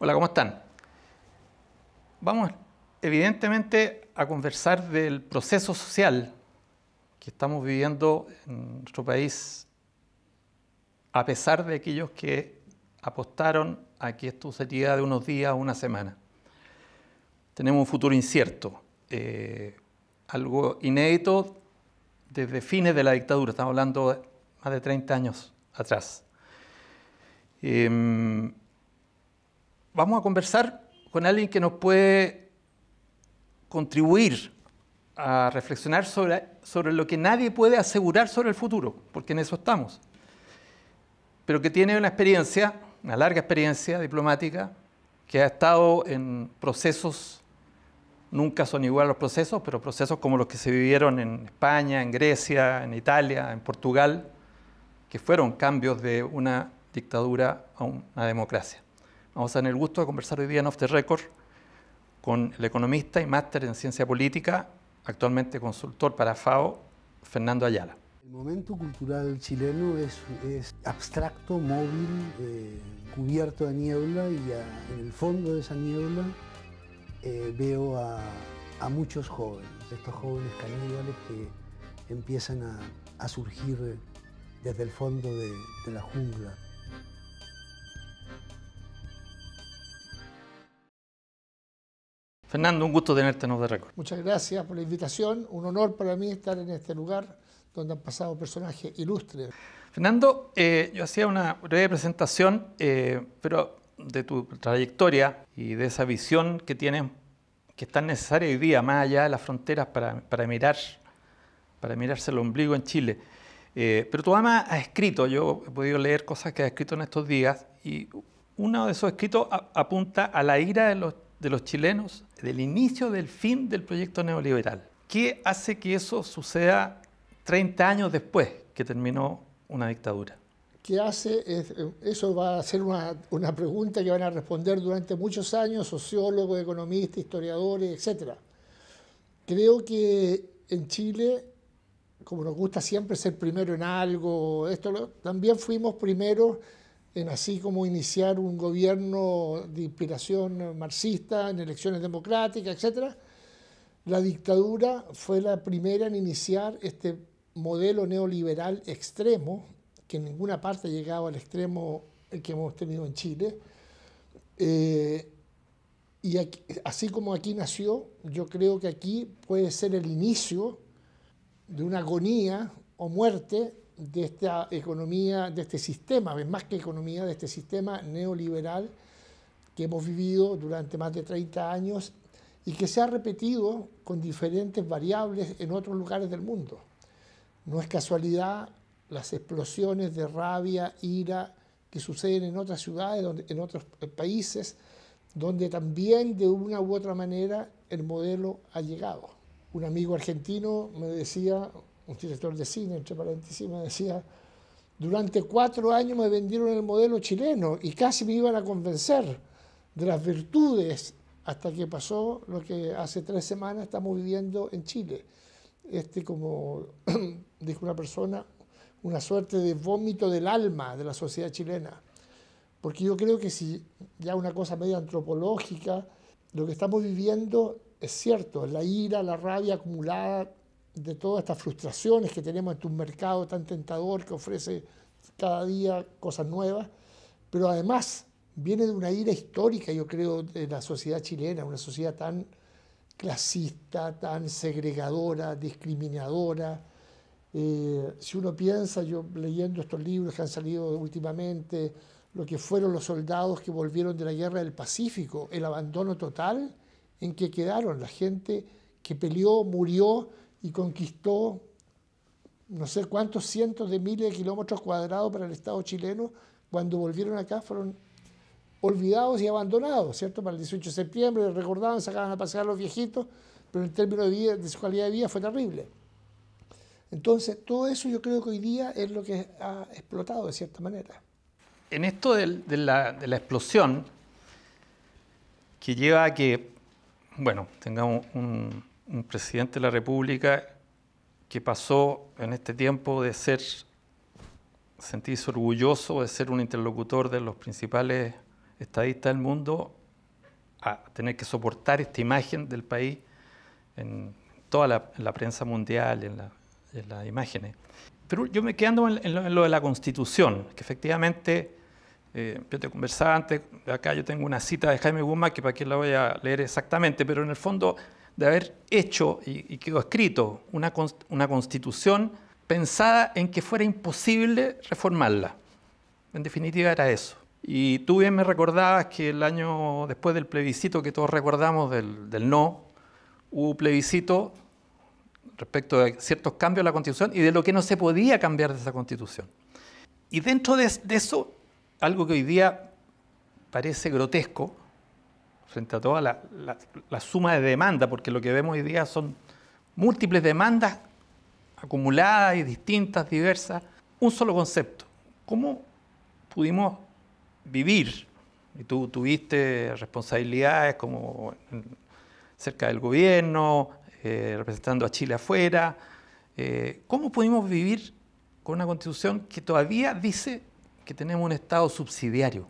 Hola, ¿cómo están? Vamos evidentemente a conversar del proceso social que estamos viviendo en nuestro país, a pesar de aquellos que apostaron a que esto sería de unos días o una semana. Tenemos un futuro incierto, algo inédito desde fines de la dictadura, estamos hablando de más de 30 años atrás. Vamos a conversar con alguien que nos puede contribuir a reflexionar sobre lo que nadie puede asegurar sobre el futuro, porque en eso estamos, pero que tiene una experiencia, una larga experiencia diplomática, que ha estado en procesos, nunca son iguales los procesos, pero procesos como los que se vivieron en España, en Grecia, en Italia, en Portugal, que fueron cambios de una dictadura a una democracia. Vamos a tener el gusto de conversar hoy día en Off the Record con el economista y máster en ciencia política, actualmente consultor para FAO, Fernando Ayala. El momento cultural chileno es abstracto, móvil, cubierto de niebla, y en el fondo de esa niebla veo a muchos jóvenes, estos jóvenes caníbales que empiezan a surgir desde el fondo de la jungla. Fernando, un gusto tenerte en Off the Record. Muchas gracias por la invitación. Un honor para mí estar en este lugar donde han pasado personajes ilustres. Fernando, yo hacía una breve presentación, pero de tu trayectoria y de esa visión que tienes, que es tan necesaria hoy día, más allá de las fronteras, para mirarse el ombligo en Chile. Pero tú además has escrito, yo he podido leer cosas que has escrito en estos días, y uno de esos escritos apunta a la ira de los chilenos del inicio del fin del proyecto neoliberal. ¿Qué hace que eso suceda 30 años después que terminó una dictadura? ¿Qué hace? Eso va a ser una pregunta que van a responder durante muchos años sociólogos, economistas, historiadores, etc. Creo que en Chile, como nos gusta siempre ser primero en algo, también fuimos primeros en así como iniciar un gobierno de inspiración marxista en elecciones democráticas, etc. La dictadura fue la primera en iniciar este modelo neoliberal extremo, que en ninguna parte ha llegado al extremo que hemos tenido en Chile. Y aquí, así como aquí nació, yo creo que aquí puede ser el inicio de una agonía o muerte de esta economía, de este sistema, más que economía, de este sistema neoliberal que hemos vivido durante más de 30 años y que se ha repetido con diferentes variables en otros lugares del mundo. No es casualidad las explosiones de rabia, ira que suceden en otras ciudades, en otros países, donde también de una u otra manera el modelo ha llegado. Un amigo argentino me decía, un director de cine, entre paréntesis, me decía, durante 4 años me vendieron el modelo chileno y casi me iban a convencer de las virtudes, hasta que pasó lo que hace 3 semanas estamos viviendo en Chile. Como dijo una persona, una suerte de vómito del alma de la sociedad chilena. Porque yo creo que si ya una cosa medio antropológica, lo que estamos viviendo es cierto, la ira, la rabia acumulada de todas estas frustraciones que tenemos en un mercado tan tentador que ofrece cada día cosas nuevas, pero además viene de una ira histórica, yo creo, de la sociedad chilena, una sociedad tan clasista, tan segregadora, discriminadora. Si uno piensa, yo leyendo estos libros que han salido últimamente, lo que fueron los soldados que volvieron de la guerra del Pacífico, el abandono total en que quedaron, la gente que peleó, murió y conquistó no sé cuántos cientos de miles de kilómetros cuadrados para el Estado chileno, cuando volvieron acá fueron olvidados y abandonados, ¿cierto? Para el 18 de septiembre recordaban, sacaban a pasear a los viejitos, pero en términos de vida, de su calidad de vida fue terrible. Entonces, todo eso yo creo que hoy día es lo que ha explotado de cierta manera. En esto de la explosión, que lleva a que, bueno, tengamos un presidente de la República que pasó en este tiempo de sentirse orgulloso de ser un interlocutor de los principales estadista del mundo a tener que soportar esta imagen del país en toda la prensa mundial, en las imágenes. Pero yo me quedo en lo de la Constitución, que efectivamente, yo te conversaba antes, acá yo tengo una cita de Jaime Guzmán, que para qué la voy a leer exactamente, pero en el fondo de haber hecho y quedó escrito una Constitución pensada en que fuera imposible reformarla. En definitiva era eso. Y tú bien me recordabas que el año después del plebiscito que todos recordamos del no, hubo plebiscito respecto de ciertos cambios a la Constitución y de lo que no se podía cambiar de esa Constitución. Y dentro de eso, algo que hoy día parece grotesco, frente a toda la suma de demanda, porque lo que vemos hoy día son múltiples demandas acumuladas y distintas, diversas, un solo concepto. ¿Cómo pudimos vivir? Y tú tuviste responsabilidades como cerca del gobierno, representando a Chile afuera. ¿Cómo pudimos vivir con una Constitución que todavía dice que tenemos un Estado subsidiario?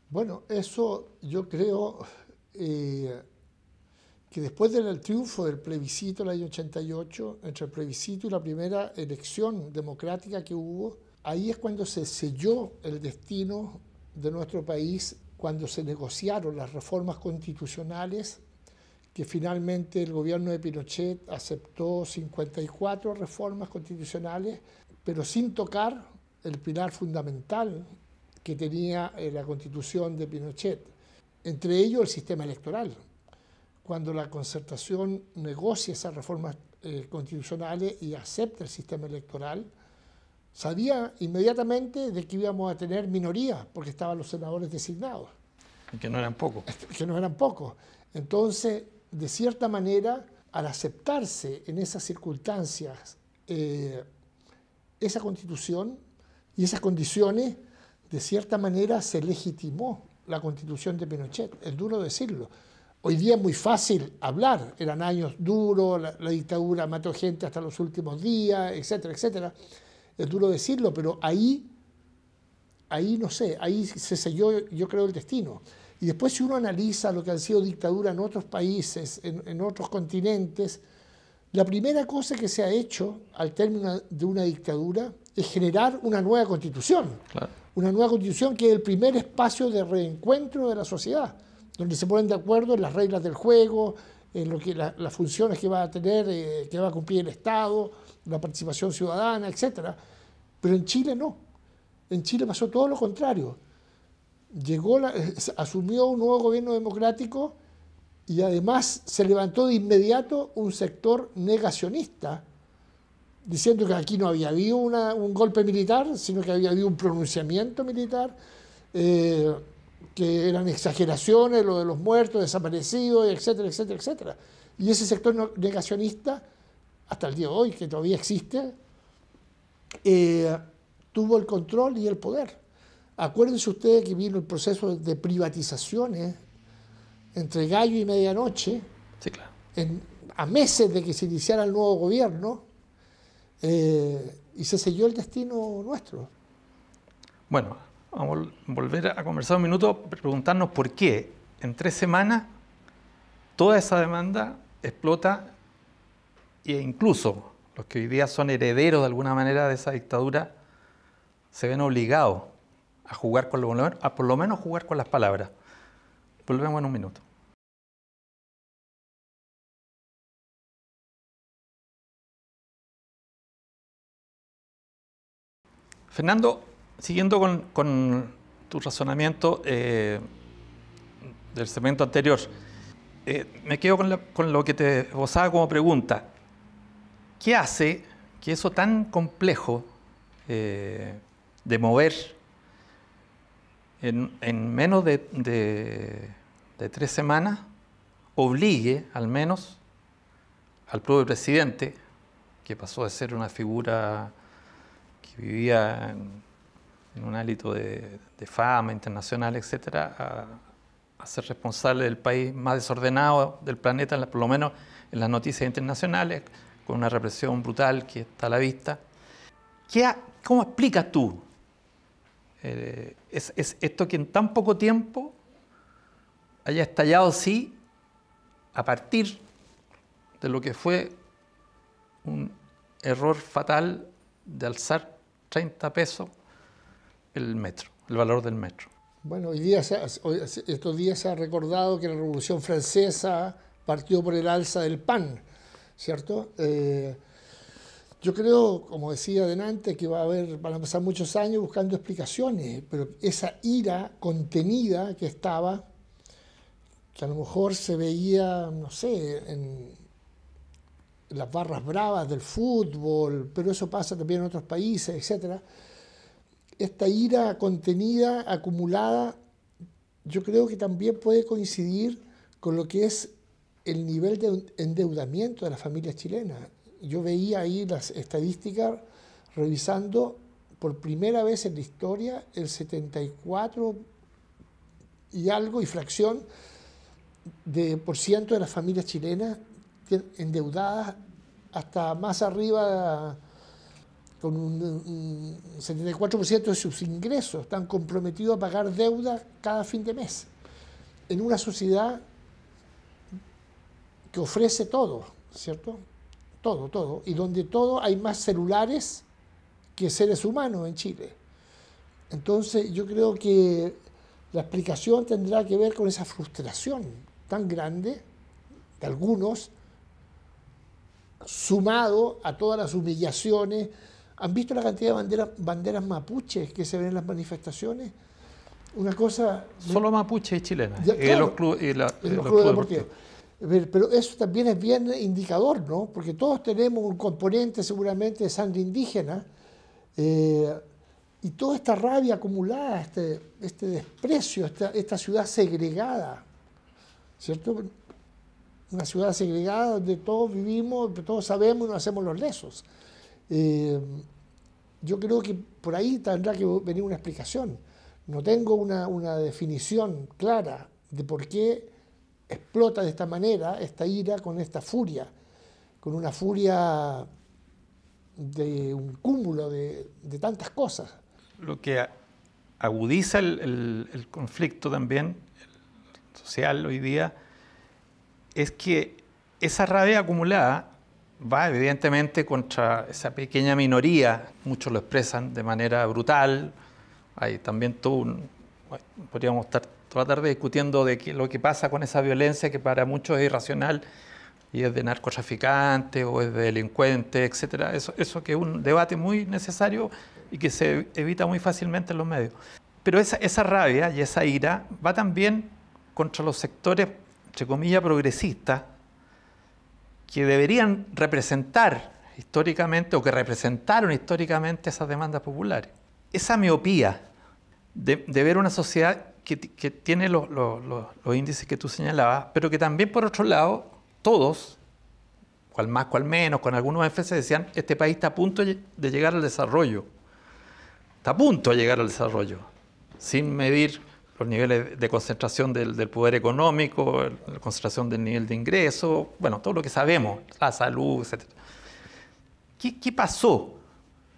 Bueno, eso yo creo que después del triunfo del plebiscito del año 88, entre el plebiscito y la primera elección democrática que hubo, ahí es cuando se selló el destino de nuestro país, cuando se negociaron las reformas constitucionales, que finalmente el gobierno de Pinochet aceptó 54 reformas constitucionales, pero sin tocar el pilar fundamental que tenía la Constitución de Pinochet, entre ellos el sistema electoral. Cuando la Concertación negocia esas reformas constitucionales y acepta el sistema electoral, sabía inmediatamente de que íbamos a tener minoría, porque estaban los senadores designados. Y que no eran pocos. Que no eran pocos. Entonces, de cierta manera, al aceptarse en esas circunstancias esa Constitución y esas condiciones, de cierta manera se legitimó la Constitución de Pinochet. Es duro decirlo. Hoy día es muy fácil hablar. Eran años duros, la dictadura mató gente hasta los últimos días, etcétera, etcétera. Es duro decirlo, pero ahí no sé, ahí se selló, yo creo, el destino. Y después, si uno analiza lo que han sido dictaduras en otros países, en otros continentes, la primera cosa que se ha hecho al término de una dictadura es generar una nueva constitución. Claro. Una nueva constitución que es el primer espacio de reencuentro de la sociedad, donde se ponen de acuerdo en las reglas del juego, en lo que las funciones que va a tener, que va a cumplir el Estado, la participación ciudadana, etc. Pero en Chile no. En Chile pasó todo lo contrario. Asumió un nuevo gobierno democrático y además se levantó de inmediato un sector negacionista, diciendo que aquí no había habido un golpe militar, sino que había habido un pronunciamiento militar, que eran exageraciones, lo de los muertos, desaparecidos, etcétera, etcétera, etcétera. Y ese sector negacionista, hasta el día de hoy, que todavía existe, tuvo el control y el poder. Acuérdense ustedes que vino el proceso de privatizaciones entre gallo y medianoche, Sí, claro. A meses de que se iniciara el nuevo gobierno, y se selló el destino nuestro. Bueno, vamos a volver a conversar un minuto, preguntarnos por qué en 3 semanas toda esa demanda explota e incluso los que hoy día son herederos de alguna manera de esa dictadura se ven obligados a jugar con por lo menos jugar con las palabras. Volvemos en un minuto. Fernando, siguiendo con tu razonamiento del segmento anterior, me quedo con lo que te esbozaba como pregunta. ¿Qué hace que eso tan complejo de mover en menos de 3 semanas obligue al menos al propio presidente, que pasó de ser una figura que vivía en un hálito de fama internacional, etcétera, a ser responsable del país más desordenado del planeta, por lo menos en las noticias internacionales, con una represión brutal que está a la vista? ¿Cómo explicas tú esto que en tan poco tiempo haya estallado, sí, a partir de lo que fue un error fatal de alzar 30 pesos el metro, el valor del metro. Bueno, estos días se ha recordado que la Revolución Francesa partió por el alza del pan, ¿cierto? Yo creo, como decía adelante, que van a pasar muchos años buscando explicaciones, pero esa ira contenida que estaba, que a lo mejor se veía, no sé, en las barras bravas del fútbol, pero eso pasa también en otros países, etc. Esta ira contenida, acumulada, yo creo que también puede coincidir con lo que es el nivel de endeudamiento de las familias chilenas. Yo veía ahí las estadísticas revisando por primera vez en la historia el 74 y algo y fracción por ciento de las familias chilenas endeudadas hasta más arriba, con un 74% de sus ingresos están comprometidos a pagar deuda cada fin de mes, en una sociedad que ofrece todo, ¿cierto? Todo, y donde todo hay más celulares que seres humanos en Chile. Entonces yo creo que la explicación tendrá que ver con esa frustración tan grande de algunos, sumado a todas las humillaciones. ¿Han visto la cantidad de banderas mapuches que se ven en las manifestaciones? Una cosa... Solo mapuche y chilena, claro, y los clubes deportivos. Pero eso también es bien indicador, ¿no? Porque todos tenemos un componente seguramente de sangre indígena, y toda esta rabia acumulada, este desprecio, esta ciudad segregada, ¿cierto? Una ciudad segregada donde todos vivimos, todos sabemos y nos hacemos los lesos. Yo creo que por ahí tendrá que venir una explicación. No tengo una definición clara de por qué explota de esta manera esta ira con esta furia, con una furia de un cúmulo de tantas cosas. Lo que agudiza el conflicto también social hoy día es que esa rabia acumulada va evidentemente contra esa pequeña minoría, muchos lo expresan de manera brutal, hay también podríamos estar toda la tarde discutiendo de lo que pasa con esa violencia que para muchos es irracional y es de narcotraficantes o es de delincuentes, etc. Eso que es un debate muy necesario y que se evita muy fácilmente en los medios. Pero esa rabia y esa ira va también contra los sectores, entre comillas, progresistas, que deberían representar históricamente o que representaron históricamente esas demandas populares. Esa miopía de ver una sociedad que tiene los índices que tú señalabas, pero que también, por otro lado, todos, cual más, cual menos, con algunos énfasis, decían, este país está a punto de llegar al desarrollo. Está a punto de llegar al desarrollo, sin medir los niveles de concentración del poder económico, la concentración del nivel de ingreso, bueno, todo lo que sabemos, la salud, etc. ¿Qué pasó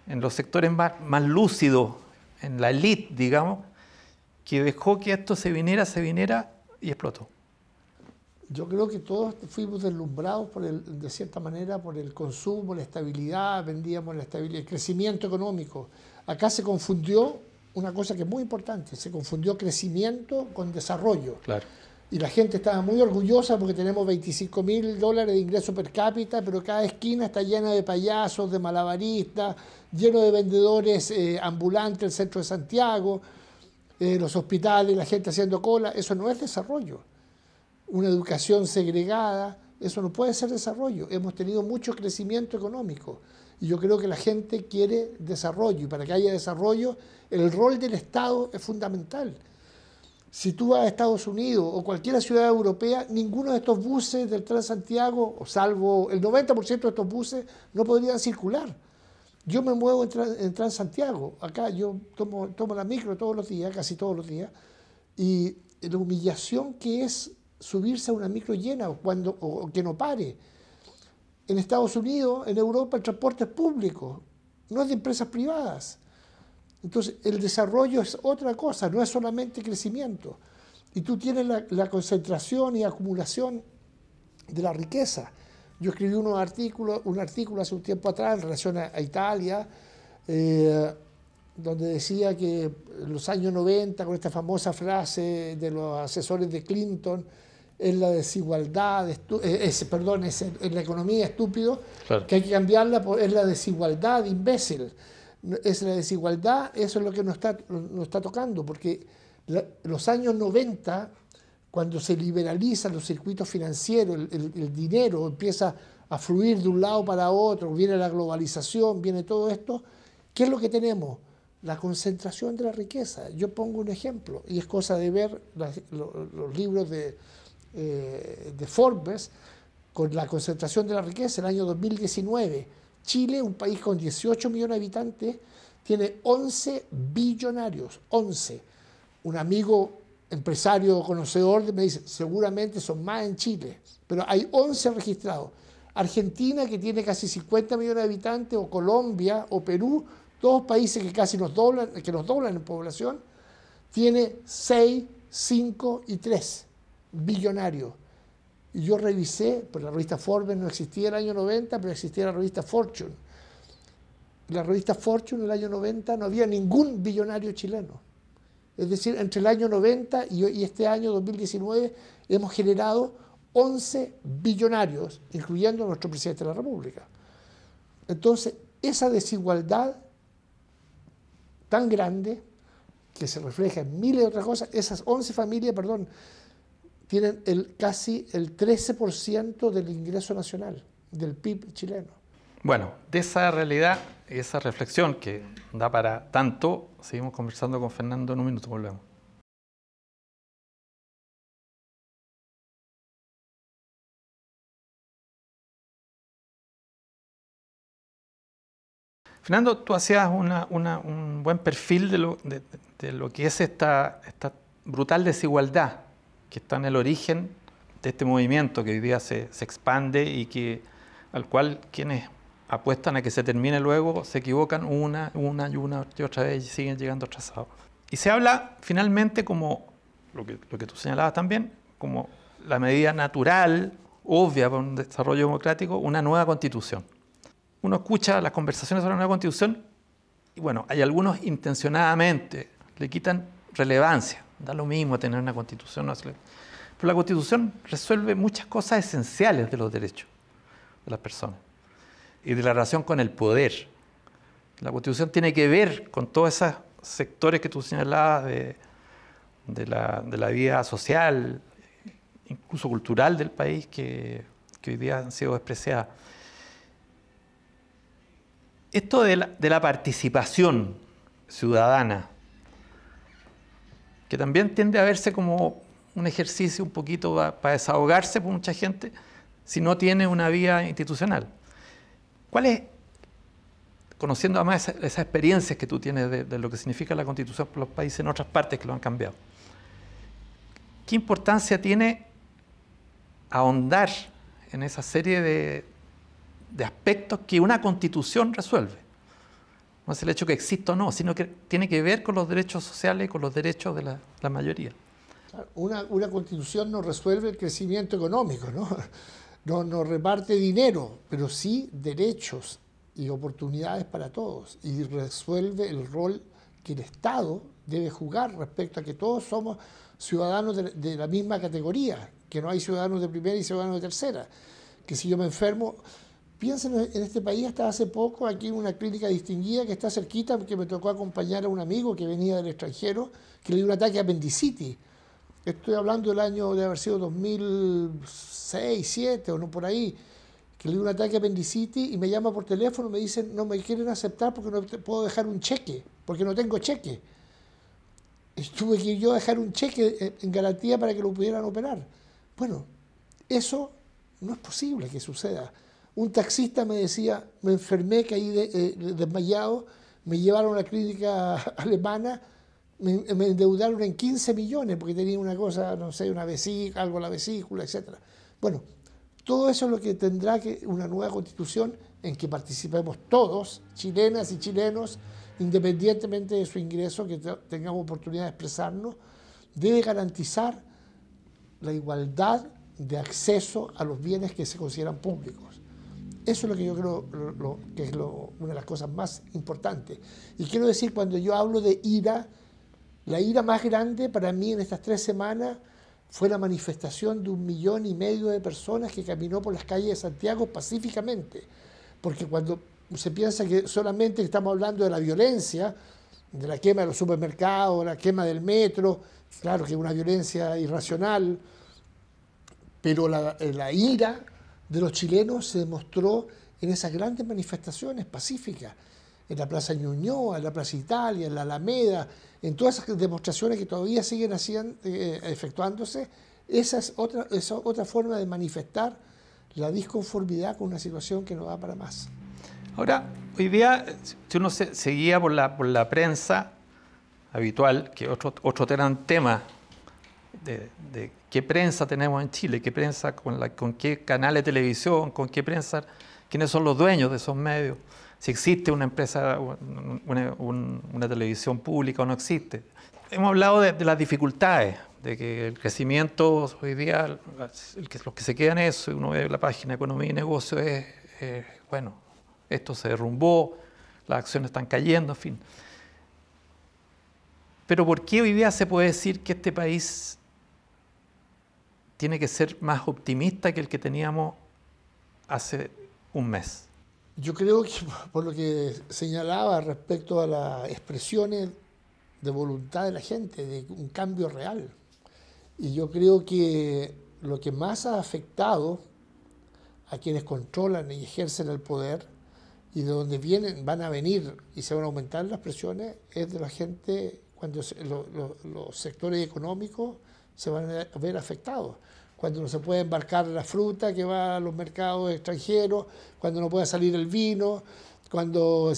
en los sectores más lúcidos, en la élite, digamos, que dejó que esto se viniera y explotó? Yo creo que todos fuimos deslumbrados de cierta manera por el consumo, la estabilidad, vendíamos la estabilidad, el crecimiento económico. Acá se confundió una cosa que es muy importante, se confundió crecimiento con desarrollo. Claro. Y la gente estaba muy orgullosa porque tenemos $25.000 de ingreso per cápita, pero cada esquina está llena de payasos, de malabaristas, lleno de vendedores ambulantes, el centro de Santiago, los hospitales, la gente haciendo cola. Eso no es desarrollo. Una educación segregada, eso no puede ser desarrollo. Hemos tenido mucho crecimiento económico y yo creo que la gente quiere desarrollo, y para que haya desarrollo el rol del Estado es fundamental. Si tú vas a Estados Unidos o cualquier ciudad europea, ninguno de estos buses del Transantiago, o salvo el 90% de estos buses, no podrían circular. Yo me muevo en Transantiago, acá yo tomo la micro todos los días, casi todos los días, y la humillación que es subirse a una micro llena o que no pare. En Estados Unidos, en Europa, el transporte es público, no es de empresas privadas. Entonces, el desarrollo es otra cosa, no es solamente crecimiento. y tú tienes la concentración y acumulación de la riqueza. Yo escribí un artículo hace un tiempo atrás en relación a Italia, donde decía que en los años 90, con esta famosa frase de los asesores de Clinton, es la desigualdad, es la economía estúpido, claro, que hay que cambiarla por es la desigualdad imbécil. Es la desigualdad, eso es lo que nos está tocando, porque los años 90, cuando se liberalizan los circuitos financieros, el dinero empieza a fluir de un lado para otro, viene la globalización, viene todo esto, ¿qué es lo que tenemos? La concentración de la riqueza. Yo pongo un ejemplo, y es cosa de ver los libros de Forbes, con la concentración de la riqueza. El año 2019, Chile, un país con 18 millones de habitantes, tiene 11 billonarios, 11. Un amigo empresario conocedor me dice, seguramente son más en Chile, pero hay 11 registrados. Argentina, que tiene casi 50 millones de habitantes, o Colombia, o Perú, todos países que casi nos doblan en población, tiene 6, 5 y 3 billonarios. Y yo revisé, pues la revista Forbes no existía en el año 90, pero existía la revista Fortune. En la revista Fortune en el año 90 no había ningún billonario chileno. Es decir, entre el año 90 y este año 2019 hemos generado 11 billonarios, incluyendo a nuestro presidente de la República. Entonces, esa desigualdad tan grande, que se refleja en miles de otras cosas, esas 11 familias, tienen casi el 13% del ingreso nacional, del PIB chileno. Bueno, de esa realidad y esa reflexión que da para tanto, seguimos conversando con Fernando en un minuto, volvemos. Fernando, tú hacías un buen perfil de lo que es esta brutal desigualdad que está en el origen de este movimiento que hoy día se expande y al cual quienes apuestan a que se termine luego se equivocan una y otra vez y siguen llegando atrasados. Y se habla finalmente como, lo que tú señalabas también, como la medida natural, obvia para un desarrollo democrático, una nueva constitución. Uno escucha las conversaciones sobre la nueva constitución y bueno, hay algunos intencionadamente le quitan relevancia. Da lo mismo tener una constitución, no hacerle. Pero la constitución resuelve muchas cosas esenciales de los derechos de las personas y de la relación con el poder. La constitución tiene que ver con todos esos sectores que tú señalabas de la vida social, incluso cultural del país que hoy día han sido despreciadas. Esto de la participación ciudadana, que también tiende a verse como un ejercicio un poquito para desahogarse por mucha gente si no tiene una vía institucional. ¿Cuál es, conociendo además esas experiencias que tú tienes de lo que significa la Constitución por los países en otras partes que lo han cambiado, qué importancia tiene ahondar en esa serie de aspectos que una Constitución resuelve? No es el hecho que exista o no, sino que tiene que ver con los derechos sociales y con los derechos de la mayoría. Una Constitución no resuelve el crecimiento económico, no reparte dinero, pero sí derechos y oportunidades para todos, y resuelve el rol que el Estado debe jugar respecto a que todos somos ciudadanos de la misma categoría, que no hay ciudadanos de primera y ciudadanos de tercera, que si yo me enfermo... Piensen en este país, hasta hace poco, aquí en una clínica distinguida que está cerquita, que me tocó acompañar a un amigo que venía del extranjero, que le dio un ataque de apendicitis. Estoy hablando del año de haber sido 2006, 2007 o no por ahí, que le dio un ataque de apendicitis y me llama por teléfono, me dicen, no me quieren aceptar porque no te puedo dejar un cheque, porque no tengo cheque. Y tuve que yo dejar un cheque en garantía para que lo pudieran operar. Bueno, eso no es posible que suceda. Un taxista me decía, me enfermé, caí desmayado, me llevaron a la clínica alemana, me endeudaron en 15 millones porque tenía una cosa, no sé, una vesícula, algo en la vesícula, etc. Bueno, todo eso es lo que tendrá que una nueva constitución en que participemos todos, chilenas y chilenos, independientemente de su ingreso, que tengamos oportunidad de expresarnos, debe garantizar la igualdad de acceso a los bienes que se consideran públicos. Eso es lo que yo creo que es una de las cosas más importantes. Y quiero decir, cuando yo hablo de ira, la ira más grande para mí en estas 3 semanas fue la manifestación de 1,5 millones de personas que caminó por las calles de Santiago pacíficamente. Porque cuando se piensa que solamente estamos hablando de la violencia, de la quema de los supermercados, la quema del metro, claro que es una violencia irracional, pero la ira de los chilenos se demostró en esas grandes manifestaciones pacíficas, en la Plaza Ñuñoa, en la Plaza Italia, en la Alameda, en todas esas demostraciones que todavía siguen efectuándose. Esa es otra forma de manifestar la disconformidad con una situación que no da para más. Ahora, hoy día, si uno se guía por la prensa habitual, que otro gran tema de qué prensa tenemos en Chile, qué prensa con qué canales de televisión, con qué prensa, quiénes son los dueños de esos medios, si existe una empresa, una televisión pública o no existe. Hemos hablado de las dificultades, de que el crecimiento hoy día, los que se quedan en eso, uno ve la página Economía y Negocios, bueno, esto se derrumbó, las acciones están cayendo, en fin. Pero ¿por qué hoy día se puede decir que este país tiene que ser más optimista que el que teníamos hace un mes? Yo creo que por lo que señalaba respecto a las expresiones de voluntad de la gente, de un cambio real. Y yo creo que lo que más ha afectado a quienes controlan y ejercen el poder y de donde van a venir y se van a aumentar las presiones es de la gente cuando los sectores económicos se van a ver afectados. Cuando no se puede embarcar la fruta que va a los mercados extranjeros, cuando no puede salir el vino, cuando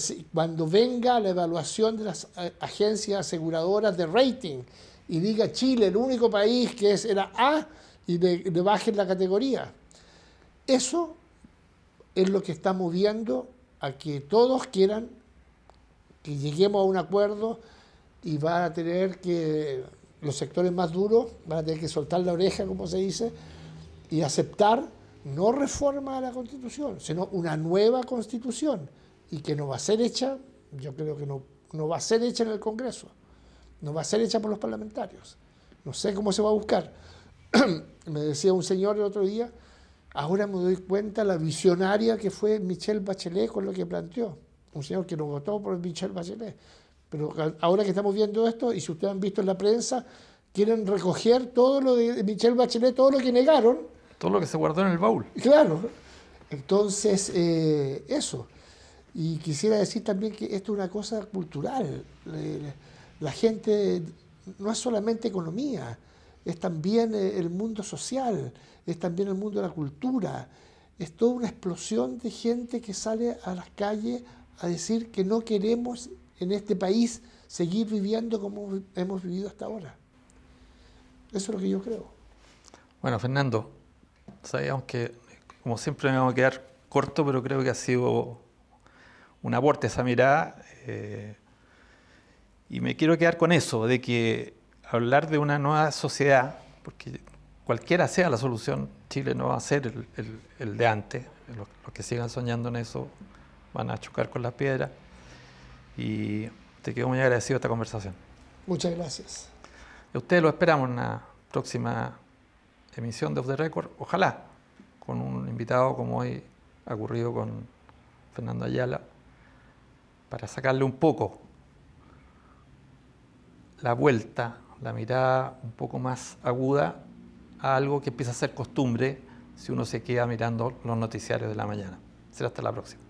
venga la evaluación de las agencias aseguradoras de rating y diga Chile, el único país que era A, y le bajen la categoría. Eso es lo que está moviendo a que todos quieran que lleguemos a un acuerdo y van a tener que, los sectores más duros van a tener que soltar la oreja, como se dice, y aceptar no reforma a la Constitución, sino una nueva Constitución, y que no va a ser hecha, yo creo que no va a ser hecha en el Congreso, no va a ser hecha por los parlamentarios. No sé cómo se va a buscar. Me decía un señor el otro día, ahora me doy cuenta la visionaria que fue Michelle Bachelet con lo que planteó. Un señor que no votó por Michelle Bachelet. Pero ahora que estamos viendo esto, y si ustedes han visto en la prensa, quieren recoger todo lo de Michelle Bachelet, todo lo que negaron. Todo lo que se guardó en el baúl. Claro. Entonces, eso. Y quisiera decir también que esto es una cosa cultural. La gente no es solamente economía, es también el mundo social, es también el mundo de la cultura. Es toda una explosión de gente que sale a las calles a decir que no queremos en este país seguir viviendo como hemos vivido hasta ahora. Eso es lo que yo creo. Bueno, Fernando, sabíamos que, como siempre, me vamos a quedar corto, pero creo que ha sido un aporte esa mirada. Y me quiero quedar con eso, de que hablar de una nueva sociedad, porque cualquiera sea la solución, Chile no va a ser el de antes. Los que sigan soñando en eso van a chocar con las piedras. Y te quedo muy agradecido esta conversación. Muchas gracias. Y a ustedes lo esperamos en la próxima emisión de Off the Record, ojalá con un invitado como hoy ha ocurrido con Fernando Ayala, para sacarle un poco la vuelta, la mirada un poco más aguda a algo que empieza a ser costumbre si uno se queda mirando los noticiarios de la mañana. Será hasta la próxima.